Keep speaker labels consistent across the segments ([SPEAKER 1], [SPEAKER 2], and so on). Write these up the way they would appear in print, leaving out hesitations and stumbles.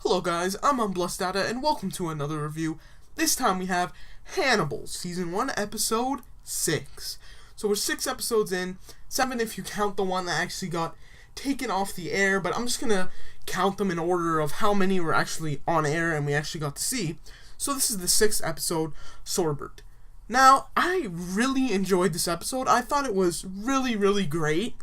[SPEAKER 1] Hello guys, I'm Unblessed Data, and welcome to another review. This time we have Hannibal, Season 1, Episode 6. So we're 6 episodes in, 7 if you count the one that actually got taken off the air, but I'm just gonna count them in order of how many were actually on air and we actually got to see. So this is the 6th episode, Sorbet. Now, I really enjoyed this episode. I thought it was really great,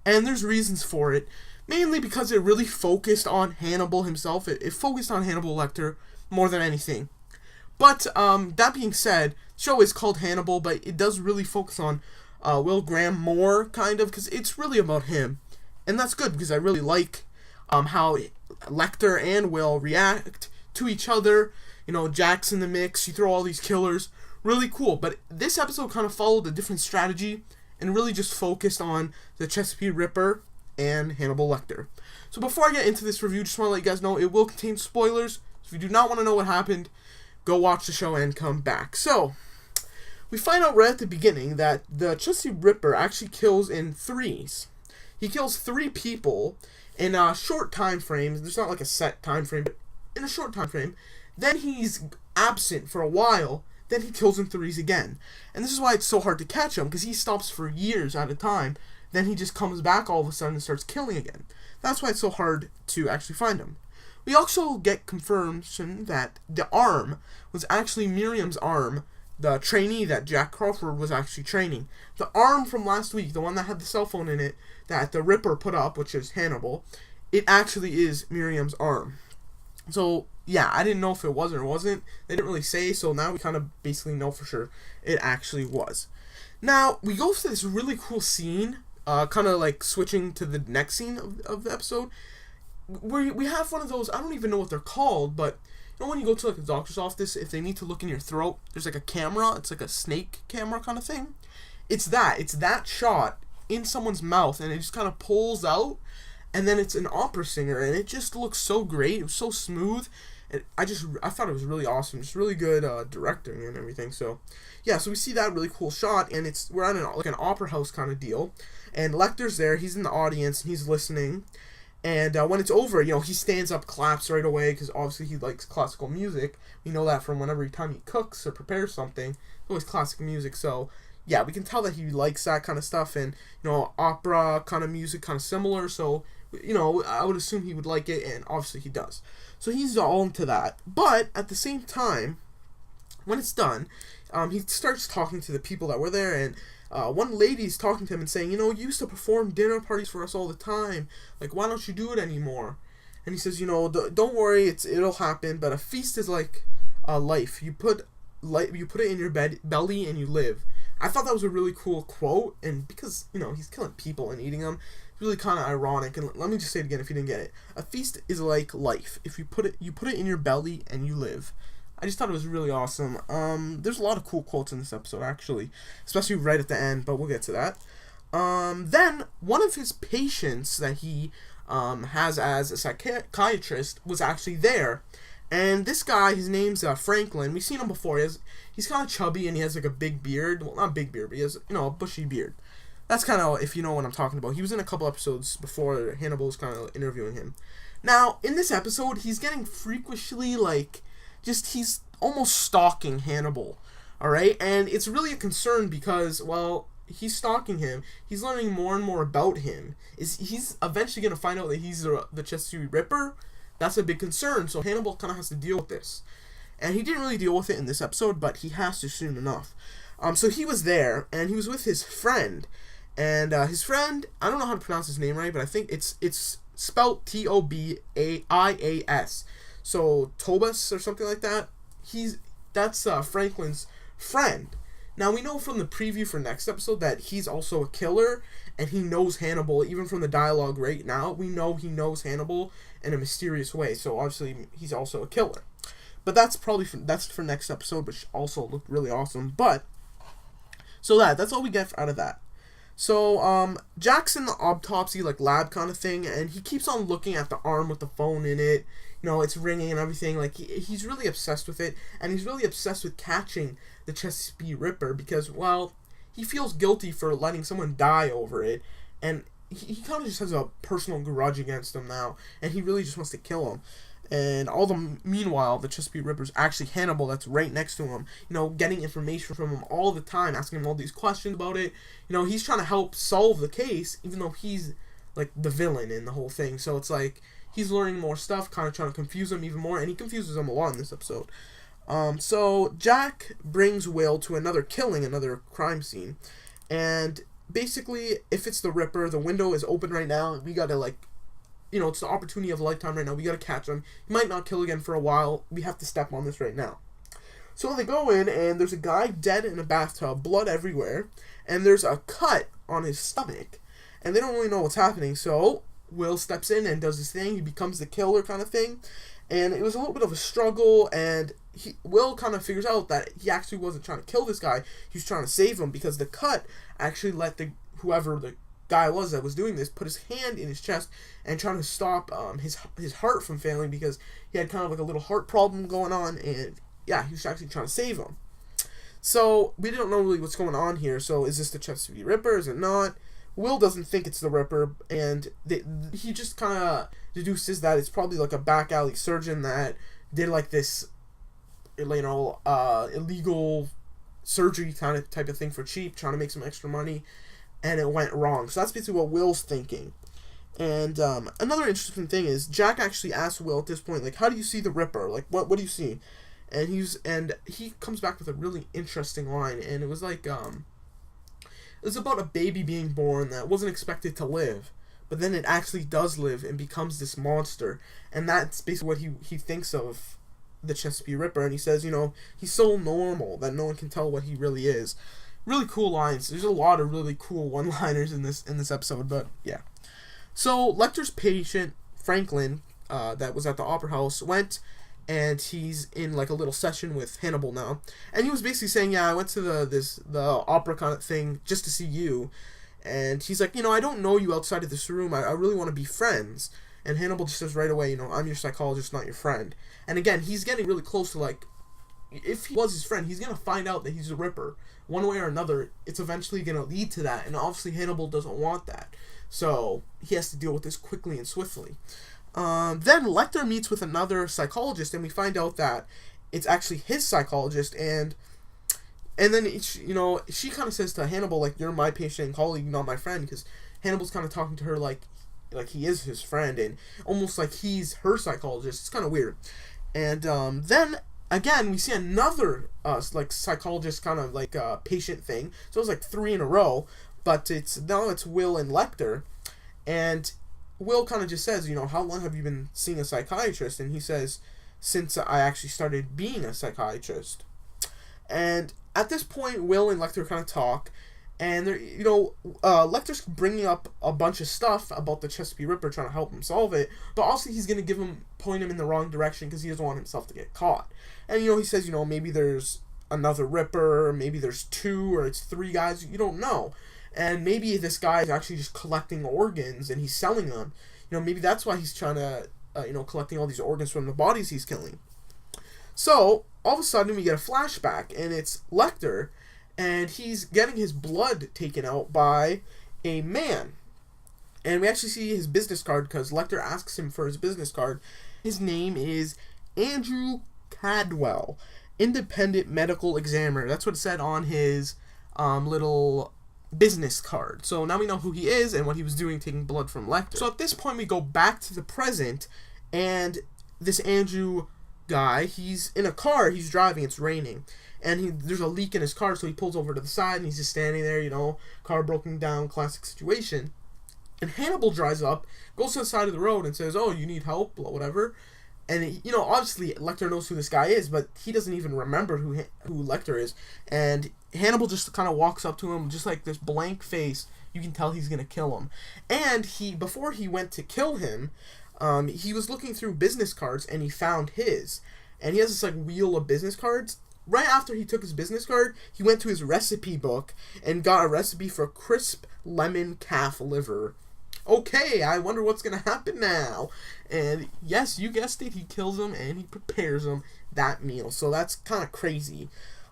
[SPEAKER 1] and there's reasons for it. Mainly because it really focused on Hannibal himself. It focused on Hannibal Lecter more than anything. But, that being said, the show is called Hannibal, but it does really focus on Will Graham more, kind of, because it's really about him. And that's good, because I really like how Lecter and Will react to each other. You know, Jack's in the mix, you throw all these killers. Really cool. But this episode kind of followed a different strategy and really just focused on the Chesapeake Ripper and Hannibal Lecter. So before I get into this review, just want to let you guys know it will contain spoilers. So if you do not want to know what happened, go watch the show and come back. So, we find out right at the beginning that the Chesapeake Ripper actually kills in threes. He kills 3 people in a short time frame. There's not like a set time frame, but in a short time frame. Then he's absent for a while. Then he kills in threes again. And this is why it's so hard to catch him, because he stops for years at a time. Then he just comes back all of a sudden and starts killing again. That's why it's so hard to actually find him. We also get confirmation that the arm was actually Miriam's arm, the trainee that Jack Crawford was actually training. The arm from last week, the one that had the cell phone in it, that the Ripper put up, which is Hannibal, it actually is Miriam's arm. So, yeah, I didn't know if it was or wasn't. They didn't really say, so now we kind of basically know for sure it actually was. Now, we go to this really cool scene, kind of like switching to the next scene of the episode, where we have one of those, I don't even know what they're called, but you know when you go to like a doctor's office, if they need to look in your throat, there's like a camera, it's like a snake camera kind of thing. It's that shot in someone's mouth, and it just kind of pulls out, and then it's an opera singer, and it just looks so great, it was so smooth, and I thought it was really awesome, just really good directing and everything. So yeah, so we see that really cool shot, and we're at an opera house kind of deal, and Lecter's there, he's in the audience, and he's listening, and when it's over, you know, he stands up, claps right away, because obviously he likes classical music. We know that from whenever time he cooks or prepares something, it's always classic music, so yeah, we can tell that he likes that kind of stuff, and, you know, opera kind of music, kind of similar, so, you know, I would assume he would like it, and obviously he does. So he's all into that, but at the same time, when it's done, he starts talking to the people that were there, and one lady's talking to him and saying, you know, you used to perform dinner parties for us all the time, like, why don't you do it anymore? And he says, you know, don't worry, it'll happen, but a feast is like life. You put it in your belly and you live. I thought that was a really cool quote, and because, you know, he's killing people and eating them, it's really kind of ironic, and let me just say it again if you didn't get it. A feast is like life. If you put it in your belly and you live. I just thought it was really awesome. There's a lot of cool quotes in this episode, actually, especially right at the end, but we'll get to that. Then, one of his patients that he has as a psychiatrist was actually there, and this guy, his name's Franklin. We've seen him before. He's kind of chubby, and he has like a big beard. Well, not big beard, but he has, you know, a bushy beard. That's kind of, if you know what I'm talking about. He was in a couple episodes before Hannibal was kind of interviewing him. Now, in this episode, he's getting freakishly, like, he's almost stalking Hannibal, alright? And it's really a concern because, well, he's stalking him. He's learning more and more about him. He's eventually going to find out that he's the Chesapeake Ripper. That's a big concern, so Hannibal kind of has to deal with this. And he didn't really deal with it in this episode, but he has to soon enough. So he was there, and he was with his friend. And his friend, I don't know how to pronounce his name right, but I think it's spelled Tobias. So Tobas or something like that. That's Franklin's friend. Now we know from the preview for next episode that he's also a killer, and he knows Hannibal. Even from the dialogue right now, we know he knows Hannibal in a mysterious way. So obviously he's also a killer. But that's for next episode, which also looked really awesome. But so that's all we get out of that. So Jack's in the autopsy like lab kind of thing, and he keeps on looking at the arm with the phone in it. You know, it's ringing and everything. Like he's really obsessed with it, and he's really obsessed with catching the Chesapeake Ripper because, well, he feels guilty for letting someone die over it, and he kind of just has a personal grudge against him now, and he really just wants to kill him. And meanwhile, the Chesapeake Ripper's actually Hannibal that's right next to him, getting information from him all the time, asking him all these questions about it. He's trying to help solve the case, even though he's, like, the villain in the whole thing. So it's like, he's learning more stuff, kind of trying to confuse him even more, and he confuses him a lot in this episode. So Jack brings Will to another crime scene, and basically, if it's the Ripper, the window is open right now, we gotta, like, it's the opportunity of a lifetime right now. We gotta catch him. He might not kill again for a while. We have to step on this right now. So they go in, and there's a guy dead in a bathtub, blood everywhere, and there's a cut on his stomach, and they don't really know what's happening. So Will steps in and does his thing. He becomes the killer kind of thing, and it was a little bit of a struggle, and Will kind of figures out that he actually wasn't trying to kill this guy. He was trying to save him, because the cut actually let whoever the guy was that was doing this put his hand in his chest and trying to stop his heart from failing, because he had kind of like a little heart problem going on, and yeah, he was actually trying to save him. So we don't know really what's going on here. So is this the Chesapeake Ripper? Is it not? Will doesn't think it's the Ripper, and he just kind of deduces that it's probably like a back alley surgeon that did like this, illegal surgery type of thing for cheap, trying to make some extra money, and it went wrong. So that's basically what Will's thinking. And another interesting thing is Jack actually asks Will at this point, like, how do you see the Ripper? Like, what do you see? And he comes back with a really interesting line, and it was like, it was about a baby being born that wasn't expected to live, but then it actually does live and becomes this monster. And that's basically what he thinks of the Chesapeake Ripper. And he says, he's so normal that no one can tell what he really is. Really cool lines. There's a lot of really cool one-liners in this episode, but yeah. So Lecter's patient, Franklin, that was at the Opera House, went, and he's in like a little session with Hannibal now. And he was basically saying, yeah, I went to the opera kind of thing just to see you. And he's like, I don't know you outside of this room. I really want to be friends. And Hannibal just says right away, I'm your psychologist, not your friend. And again, he's getting really close to, like, if he was his friend, he's going to find out that he's a Ripper. One way or another, it's eventually going to lead to that. And obviously Hannibal doesn't want that. So he has to deal with this quickly and swiftly. Then Lecter meets with another psychologist, and we find out that it's actually his psychologist, and then she kind of says to Hannibal, like, you're my patient and colleague, not my friend, because Hannibal's kind of talking to her like he is his friend, and almost like he's her psychologist. It's kind of weird. And then again we see another psychologist kind of like patient thing. So it was like 3 in a row, but now it's Will and Lecter, and Will kind of just says, how long have you been seeing a psychiatrist? And he says, since I actually started being a psychiatrist. And at this point, Will and Lecter kind of talk, and they're, Lecter's bringing up a bunch of stuff about the Chesapeake Ripper, trying to help him solve it, but also he's going to point him in the wrong direction because he doesn't want himself to get caught. And, he says, maybe there's another Ripper, or maybe there's 2, or it's 3 guys, you don't know. And maybe this guy is actually just collecting organs and he's selling them. Maybe that's why he's trying to, collecting all these organs from the bodies he's killing. So, all of a sudden, we get a flashback, and it's Lecter, and he's getting his blood taken out by a man. And we actually see his business card, because Lecter asks him for his business card. His name is Andrew Cadwell, Independent Medical Examiner. That's what it said on his little business card. So now we know who he is and what he was doing, taking blood from Lecter. So at this point we go back to the present, and this Andrew guy, he's in a car, he's driving, it's raining, and there's a leak in his car, so he pulls over to the side and he's just standing there, car broken down, classic situation. And Hannibal drives up, goes to the side of the road and says, oh, you need help, whatever. And, obviously Lecter knows who this guy is, but he doesn't even remember who Lecter is. And Hannibal just kind of walks up to him, just like this blank face. You can tell he's going to kill him. And before he went to kill him, he was looking through business cards, and he found his. And he has this, like, wheel of business cards. Right after he took his business card, he went to his recipe book and got a recipe for crisp lemon calf liver. Okay, I wonder what's going to happen now. And yes, you guessed it, he kills him and he prepares him that meal. So that's kind of crazy.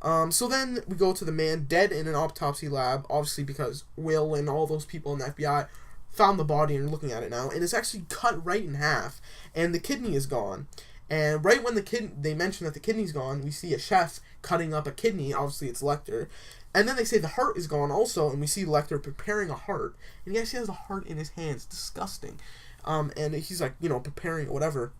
[SPEAKER 1] So then we go to the man dead in an autopsy lab, obviously because Will and all those people in the FBI found the body and are looking at it now, and it's actually cut right in half, and the kidney is gone. And right when they mention that the kidney's gone, we see a chef cutting up a kidney. Obviously, it's Lecter. And then they say the heart is gone also, and we see Lecter preparing a heart. And he actually has a heart in his hands. Disgusting. And he's like, preparing it, whatever.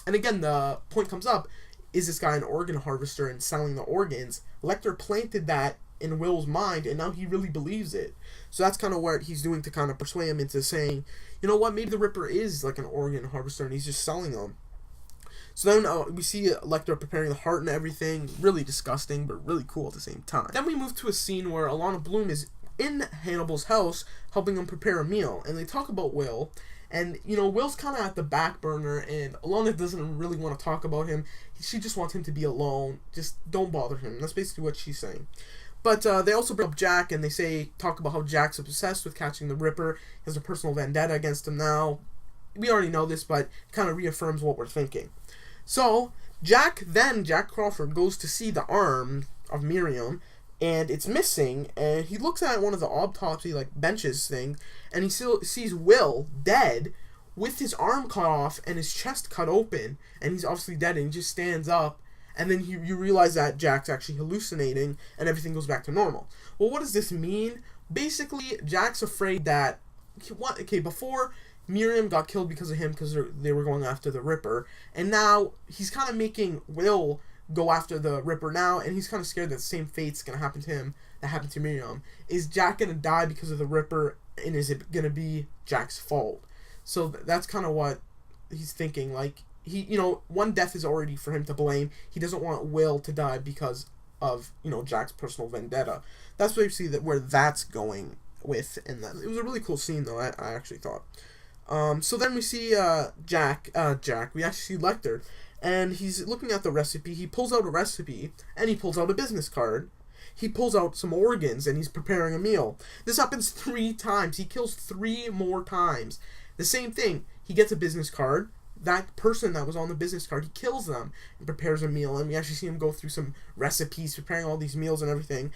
[SPEAKER 1] And again, the point comes up, is this guy an organ harvester and selling the organs? Lecter planted that in Will's mind, and now he really believes it. So that's kind of what he's doing to kind of persuade him into saying, you know what, maybe the Ripper is like an organ harvester and he's just selling them. So then we see Lecter preparing the heart and everything. Really disgusting, but really cool at the same time. Then we move to a scene where Alana Bloom is in Hannibal's house helping him prepare a meal. And they talk about Will. And, Will's kind of at the back burner, and Alana doesn't really want to talk about him. She just wants him to be alone. Just don't bother him. That's basically what she's saying. But they also bring up Jack, and they talk about how Jack's obsessed with catching the Ripper. He has a personal vendetta against him now. We already know this, but it kind of reaffirms what we're thinking. So, Jack Crawford goes to see the arm of Miriam, and it's missing, and he looks at one of the autopsy, benches thing, and he sees Will dead with his arm cut off and his chest cut open, and he's obviously dead, and he just stands up, and then you realize that Jack's actually hallucinating, and everything goes back to normal. Well, what does this mean? Basically, Jack's afraid that, before Miriam got killed because of him, because they were going after the Ripper, and now he's kind of making Will go after the Ripper now, and he's kind of scared that the same fate's going to happen to him that happened to Miriam. Is Jack going to die because of the Ripper, and is it going to be Jack's fault? So that's kind of what he's thinking. One death is already for him to blame. He doesn't want Will to die because of, Jack's personal vendetta. That's what you see where that's going with, and that it was a really cool scene, though, I actually thought. So then we see Jack. We actually see Lecter, and he's looking at the recipe. He pulls out a recipe, and he pulls out a business card. He pulls out some organs, and he's preparing a meal. This happens 3 times. He kills 3 more times. The same thing. He gets a business card. That person that was on the business card, he kills them and prepares a meal. And we actually see him go through some recipes, preparing all these meals and everything.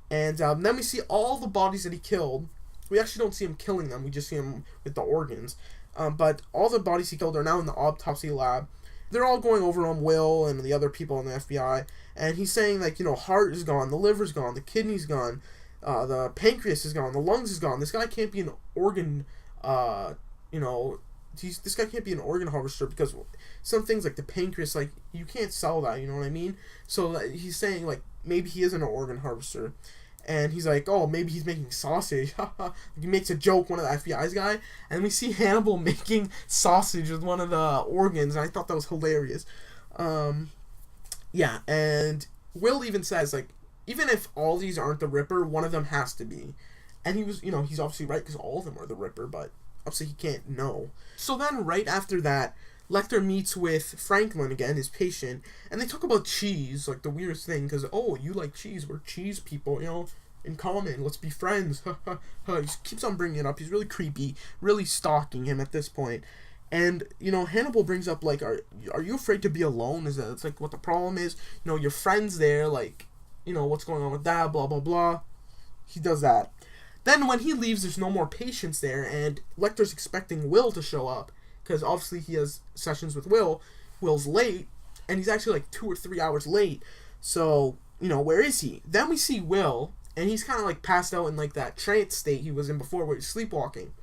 [SPEAKER 1] And then we see all the bodies that he killed. We actually don't see him killing them. We just see him with the organs. But all the bodies he killed are now in the autopsy lab. They're all going over him, Will and the other people in the FBI. And he's saying, heart is gone, the liver's gone, the kidney's gone, the pancreas is gone, the lungs is gone. This guy can't be an organ, this guy can't be an organ harvester because some things like the pancreas, you can't sell that, you know what I mean? So he's saying, maybe he isn't an organ harvester. And he's like, oh, maybe he's making sausage. He makes a joke, one of the FBI's guy. And we see Hannibal making sausage with one of the organs. And I thought that was hilarious. Yeah, and Will even says, even if all these aren't the Ripper, one of them has to be. And he was, he's obviously right because all of them are the Ripper, but obviously he can't know. So then right after that, Lecter meets with Franklin again, his patient, and they talk about cheese, the weirdest thing, because, oh, you like cheese, we're cheese people, in common, let's be friends, he keeps on bringing it up, he's really creepy, really stalking him at this point, and, Hannibal brings up, are you afraid to be alone, it's what the problem is, your friend's there, what's going on with that, blah, blah, blah, he does that. Then when he leaves, there's no more patients there, and Lecter's expecting Will to show up, because obviously he has sessions with Will. Will's late, and he's actually 2 or 3 hours late. So, where is he? Then we see Will, and he's kind of passed out in that trance state he was in before where he's sleepwalking.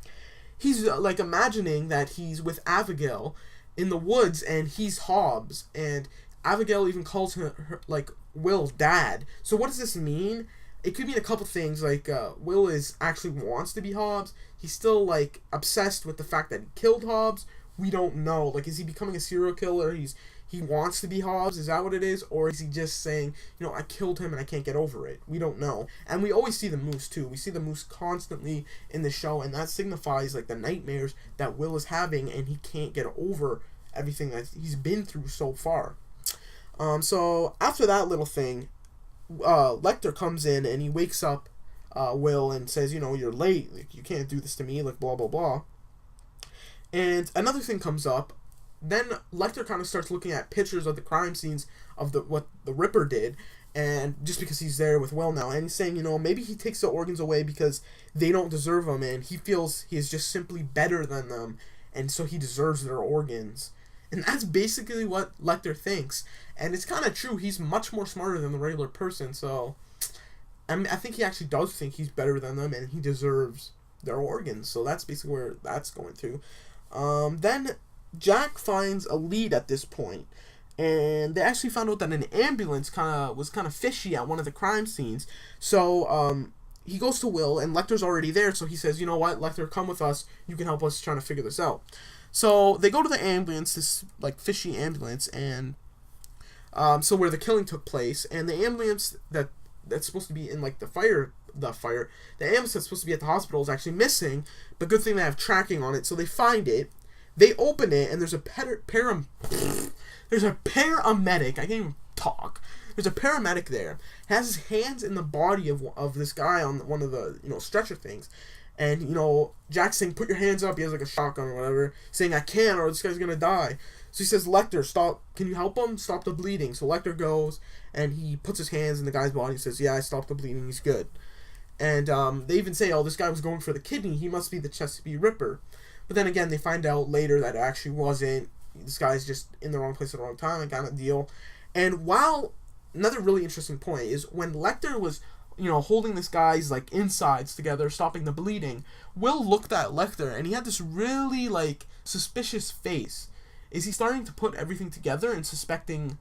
[SPEAKER 1] He's imagining that he's with Abigail in the woods, and he's Hobbs, and Abigail even calls her Will's dad. So what does this mean? It could mean a couple things, Will actually wants to be Hobbs. He's still, obsessed with the fact that he killed Hobbs. We don't know. Is he becoming a serial killer? He wants to be Hobbs. Is that what it is? Or is he just saying, I killed him and I can't get over it? We don't know. And we always see the moose, too. We see the moose constantly in the show, and that signifies, the nightmares that Will is having, and he can't get over everything that he's been through so far. So, after that little thing, Lecter comes in, and he wakes up Will and says, you're late, you can't do this to me, blah, blah, blah. And another thing comes up. Then Lecter kind of starts looking at pictures of the crime scenes of what the Ripper did, and just because he's there with Will now, and he's saying, maybe he takes the organs away because they don't deserve them, and he feels he is just simply better than them, and so he deserves their organs. And that's basically what Lecter thinks, and it's kind of true. He's much more smarter than the regular person, so I think he actually does think he's better than them, and he deserves their organs. So that's basically where that's going to. Then Jack finds a lead at this point, and they actually found out that an ambulance was kind of fishy at one of the crime scenes. So he goes to Will, and Lecter's already there, so he says, "You know what, Lecter, come with us. You can help us trying to figure this out." So they go to the ambulance, this like fishy ambulance, and so where the killing took place, and the ambulance that's supposed to be in like the ambulance that's supposed to be at the hospital is actually missing. But good thing they have tracking on it, so they find it. They open it, and there's a paramedic. I can't even talk. There's a paramedic there. Has his hands in the body of this guy on one of the stretcher things, and Jack's saying, "Put your hands up." He has like a shotgun or whatever, saying, "I can't, or this guy's gonna die." So he says, "Lecter, stop. Can you help him? Stop the bleeding." So Lecter goes and he puts his hands in the guy's body and says, "Yeah, I stopped the bleeding. He's good." And they even say, "Oh, this guy was going for the kidney. He must be the Chesapeake Ripper." But then again, they find out later that it actually wasn't. This guy's just in the wrong place at the wrong time, kind of deal. And while another really interesting point is when Lecter was, holding this guy's like insides together, stopping the bleeding, Will looked at Lecter and he had this really like suspicious face. Is he starting to put everything together and suspecting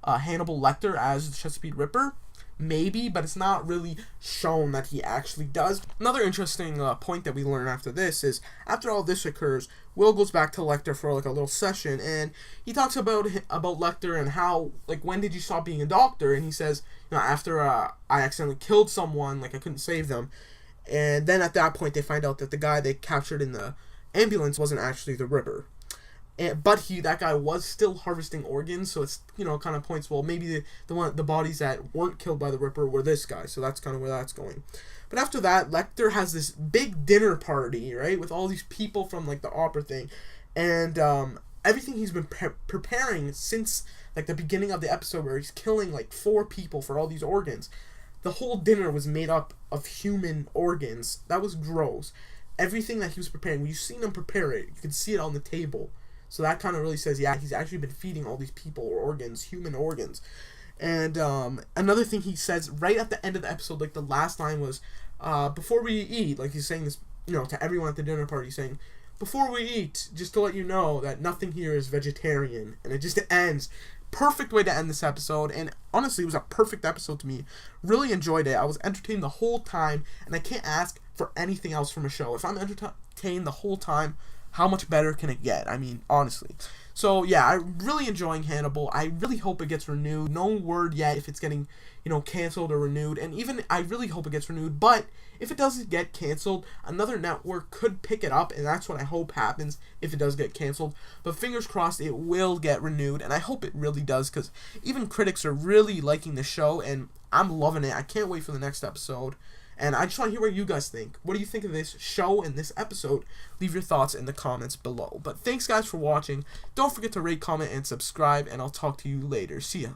[SPEAKER 1] Hannibal Lecter as the Chesapeake Ripper? Maybe, but it's not really shown that he actually does. Another interesting point that we learn after this is, after all this occurs, Will goes back to Lecter for like a little session, and he talks about Lecter and how, like, when did you stop being a doctor? And he says, after I accidentally killed someone, like I couldn't save them. And then at that point they find out that the guy they captured in the ambulance wasn't actually the Ripper. But that guy was still harvesting organs, so it's kind of points, well, maybe the bodies that weren't killed by the Ripper were this guy, so that's kind of where that's going. But after that, Lecter has this big dinner party, right, with all these people from like the opera thing, and everything he's been preparing since like the beginning of the episode, where he's killing like 4 people for all these organs. The whole dinner was made up of human organs. That was gross. Everything that he was preparing, when you've seen him prepare it, you can see it on the table. So that kind of really says, yeah, he's actually been feeding all these people organs, human organs. And another thing he says right at the end of the episode, like the last line was, before we eat, like he's saying this, to everyone at the dinner party, saying, "Before we eat, just to let you know that nothing here is vegetarian." And it just ends. Perfect way to end this episode, and honestly, it was a perfect episode to me. Really enjoyed it. I was entertained the whole time, and I can't ask for anything else from a show. If I'm entertained the whole time, how much better can it get? I mean, honestly. So, yeah, I'm really enjoying Hannibal. I really hope it gets renewed. No word yet if it's getting, canceled or renewed. And even, I really hope it gets renewed. But if it doesn't get canceled, another network could pick it up. And that's what I hope happens if it does get canceled. But fingers crossed it will get renewed. And I hope it really does, because even critics are really liking the show. And I'm loving it. I can't wait for the next episode. And I just want to hear what you guys think. What do you think of this show and this episode? Leave your thoughts in the comments below. But thanks, guys, for watching. Don't forget to rate, comment, and subscribe. And I'll talk to you later. See ya.